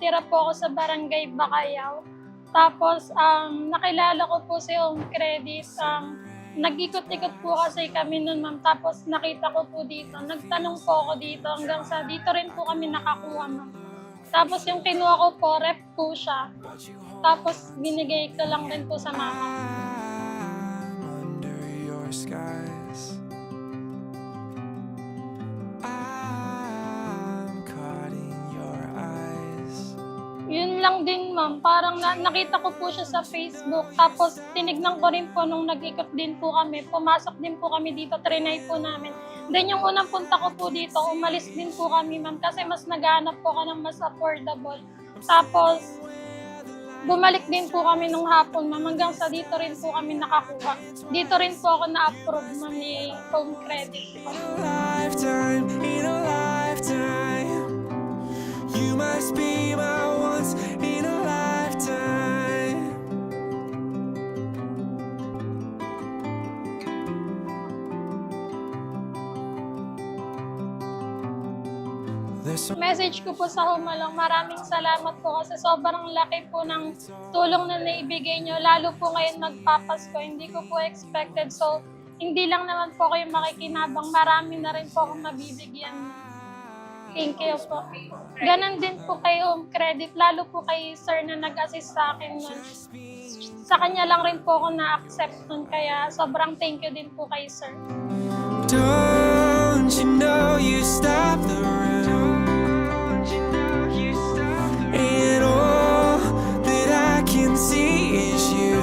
nakatira po ako sa Barangay Bacayao. Tapos, nakilala ko po si Home Credit. Nag-ikot-ikot po kasi kami nun, ma'am. Tapos nakita ko po dito. Nagtanong po ako dito hanggang sa dito rin po kami nakakuha, ma'am. Tapos yung kinuha ko po, rep po siya. Tapos binigay ko lang rin po sa mama. Under your skies, I'm caught in your eyes. Yun lang din, ma'am. Parang nakita ko po siya sa Facebook. Tapos tinignan ko rin po nung nag-ikot din po kami. Pumasok din po kami dito. Trinay po namin. Then yung unang punta ko po dito, umalis din po kami, ma'am. Kasi mas naghahanap po ka ng mas affordable. Tapos bumalik din po kami nung hapon, ma'am. Hanggang sa dito rin po kami nakakuha. Dito rin po ako na-approve, ma'am, ni Home Credit. In a lifetime, you must be my once in a lifetime. Message ko po sa Humalong, maraming salamat po kasi sobrang laki po ng tulong na naibigay nyo. Lalo po ngayon magpapasko, hindi ko po expected. So, hindi lang naman po kayo makikinabang, marami na rin po akong mabibigyan. Thank you po. Ganon din po kay Home Credit, lalo po kay sir na nag-assist sa akin nun. Sa kanya lang rin po ako na-accept nun, kaya sobrang thank you din po kay sir. Don't you know you stop the room? And all that I can see is you.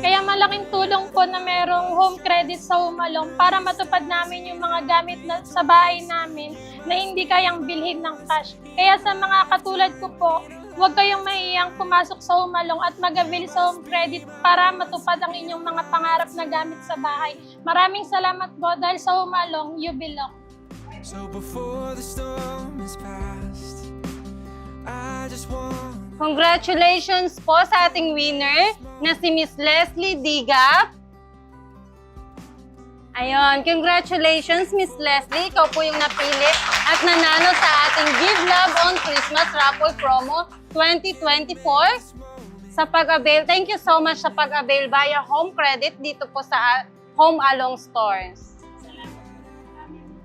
Kaya malaking tulong po na merong Home Credit sa Humalong para matupad namin yung mga gamit na sa bahay namin na hindi kayang bilhin ng cash. Kaya sa mga katulad ko po, huwag kayong mahihiyang pumasok sa Humalong at mag-avail sa Home Credit para matupad ang inyong mga pangarap na gamit sa bahay. Maraming salamat po dahil sa Humalong, you belong. So before the storm is past, I just want. Congratulations po sa ating winner na si Miss Leslie Digap. Ayun, congratulations Miss Leslie. Ikaw po yung napili at nanalo sa ating Give Love on Christmas Raffle Promo 2024. Sa pag-avail, thank you so much sa pag-avail via Home Credit dito po sa Home Along Stores.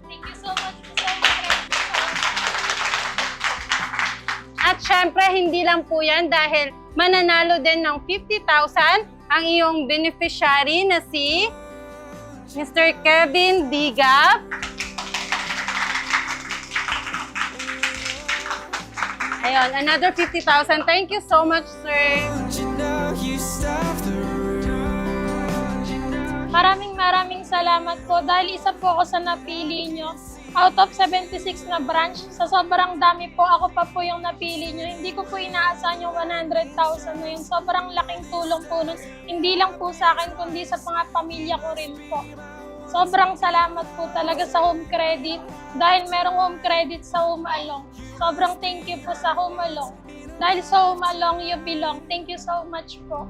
Thank you so much po sa Home Credit. At syempre, hindi lang po yan dahil mananalo din ng 50,000 ang iyong beneficiary na si Mr. Kevin Digap. Ayun, another 50,000. Thank you so much, sir. Maraming salamat po dahil isa po ako sa napili nyo. Out of 76 na branch, sa sobrang dami po, ako pa po yung napili nyo. Hindi ko po inaasahan yung 100,000 na yun. Sobrang laking tulong po nun. Hindi lang po sa akin, kundi sa mga pamilya ko rin po. Sobrang salamat po talaga sa Home Credit dahil merong Home Credit sa Humalong. Sobrang thank you po sa Humalong. Dahil sa Humalong, you belong. Thank you so much po.